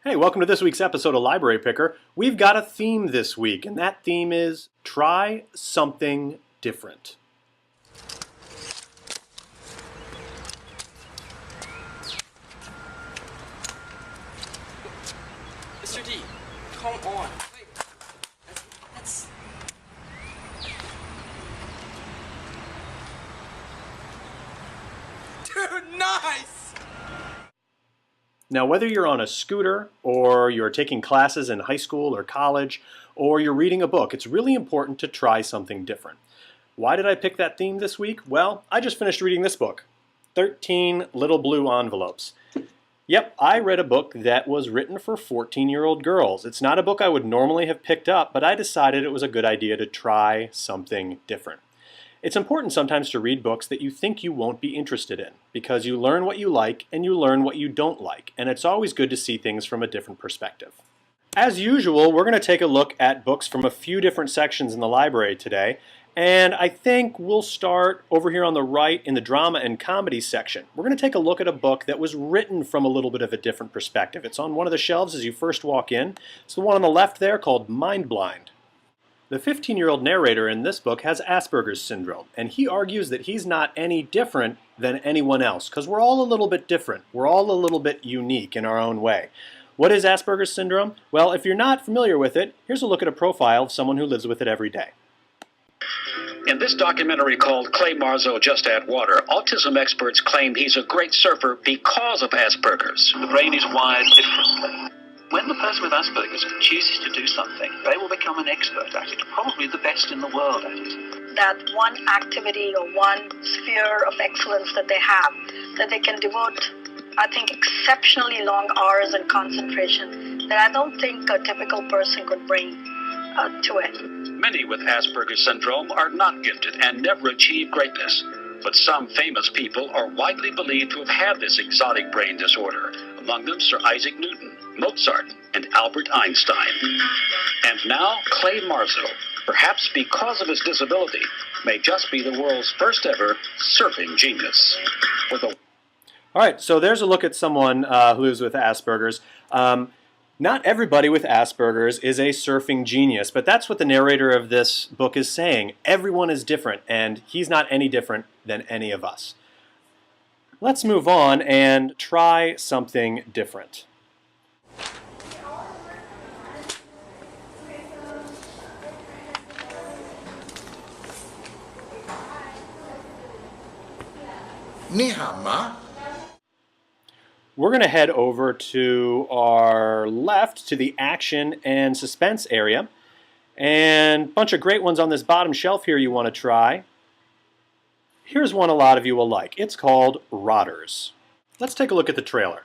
Hey, welcome to this week's episode of Library Picker. We've got a theme this week, and that theme is try something different. Mr. D, come on. Wait, that's... Dude, nice! Now, whether you're on a scooter, or you're taking classes in high school or college, or you're reading a book, it's really important to try something different. Why did I pick that theme this week? Well, I just finished reading this book, 13 Little Blue Envelopes. Yep, I read a book that was written for 14-year-old girls. It's not a book I would normally have picked up, but I decided it was a good idea to try something different. It's important sometimes to read books that you think you won't be interested in, because you learn what you like and you learn what you don't like, and it's always good to see things from a different perspective. As usual, we're going to take a look at books from a few different sections in the library today, and I think we'll start over here on the right in the drama and comedy section. We're going to take a look at a book that was written from a little bit of a different perspective. It's on one of the shelves as you first walk in. It's the one on the left there called Mind Blind. The 15-year-old narrator in this book has Asperger's syndrome, and he argues that he's not any different than anyone else, because we're all a little bit different. We're all a little bit unique in our own way. What is Asperger's syndrome? Well, if you're not familiar with it, here's a look at a profile of someone who lives with it every day. In this documentary called Clay Marzo Just Add Water, autism experts claim he's a great surfer because of Asperger's. The brain is wired differently. When the person with Asperger's chooses to do something, they will become an expert at it, probably the best in the world at it. That one activity or one sphere of excellence that they have, that they can devote, I think, exceptionally long hours and concentration that I don't think a typical person could bring to it. Many with Asperger's syndrome are not gifted and never achieve greatness. But some famous people are widely believed to have had this exotic brain disorder. Among them, Sir Isaac Newton, Mozart, and Albert Einstein. And now, Clay Marzo, perhaps because of his disability, may just be the world's first ever surfing genius. All right, so there's a look at someone who lives with Asperger's. Not everybody with Asperger's is a surfing genius, but that's what the narrator of this book is saying. Everyone is different, and he's not any different than any of us. Let's move on and try something different. Ni hao ma. We're going to head over to our left to the action and suspense area. And a bunch of great ones on this bottom shelf here you want to try. Here's one a lot of you will like. It's called Rotters. Let's take a look at the trailer.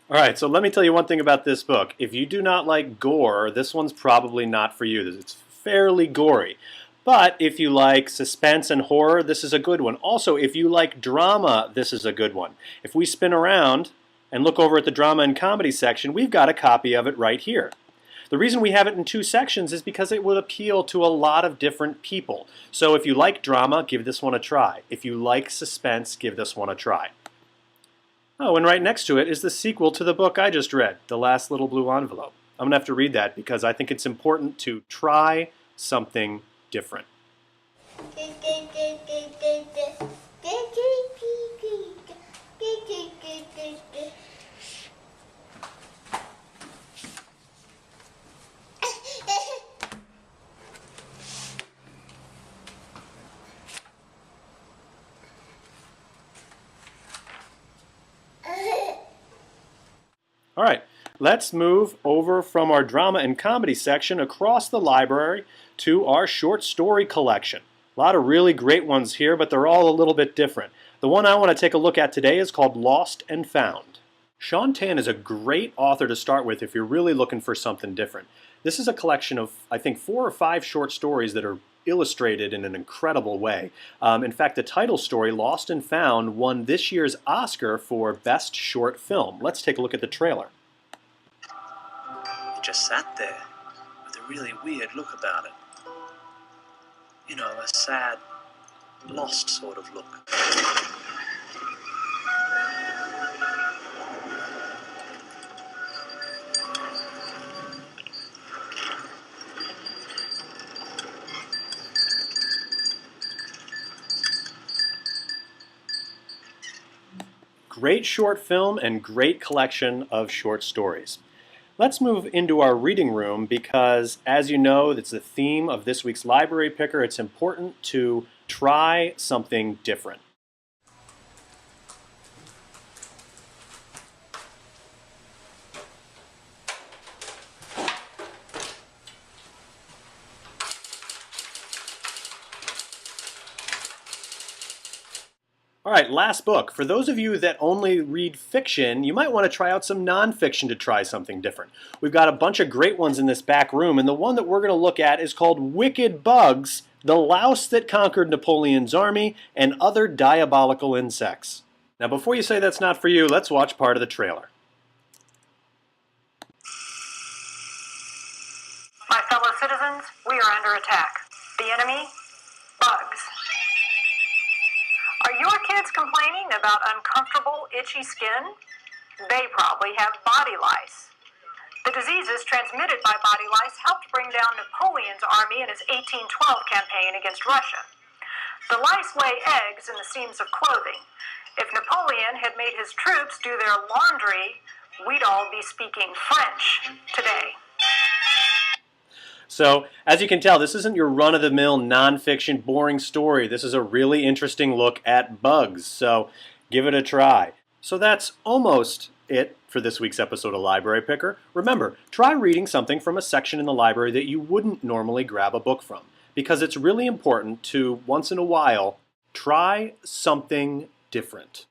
All right, so let me tell you one thing about this book. If you do not like gore, this one's probably not for you. It's fairly gory. But if you like suspense and horror, this is a good one. Also, if you like drama, this is a good one. If we spin around and look over at the drama and comedy section, we've got a copy of it right here. The reason we have it in two sections is because it would appeal to a lot of different people. So if you like drama, give this one a try. If you like suspense, give this one a try. Oh, and right next to it is the sequel to the book I just read, The Last Little Blue Envelope. I'm going to have to read that because I think it's important to try something different. All right, Let's move over from our drama and comedy section across the library to our short story collection. A lot of really great ones here, but they're all a little bit different. The one I want to take a look at today is called Lost and Found. Sean Tan is a great author to start with if you're really looking for something different. This is a collection of, I think, 4 or 5 short stories that are illustrated in an incredible way. In fact, the title story, Lost and Found, won this year's Oscar for Best Short Film. Let's take a look at the trailer. He just sat there with a really weird look about it. You know, a sad, lost sort of look. Great short film and great collection of short stories. Let's move into our reading room because, as you know, that's the theme of this week's Library Picker. It's important to try something different. All right, last book. For those of you that only read fiction, you might want to try out some nonfiction to try something different. We've got a bunch of great ones in this back room, and the one that we're going to look at is called Wicked Bugs, The Louse That Conquered Napoleon's Army, and Other Diabolical Insects. Now, before you say that's not for you, let's watch part of the trailer. My fellow citizens, we are under attack. The enemy? Bugs. Are your kids complaining about uncomfortable, itchy skin? They probably have body lice. The diseases transmitted by body lice helped bring down Napoleon's army in his 1812 campaign against Russia. The lice lay eggs in the seams of clothing. If Napoleon had made his troops do their laundry, we'd all be speaking French today. So, as you can tell, this isn't your run-of-the-mill, nonfiction, boring story. This is a really interesting look at bugs, so give it a try. So that's almost it for this week's episode of Library Picker. Remember, try reading something from a section in the library that you wouldn't normally grab a book from, because it's really important to, once in a while, try something different.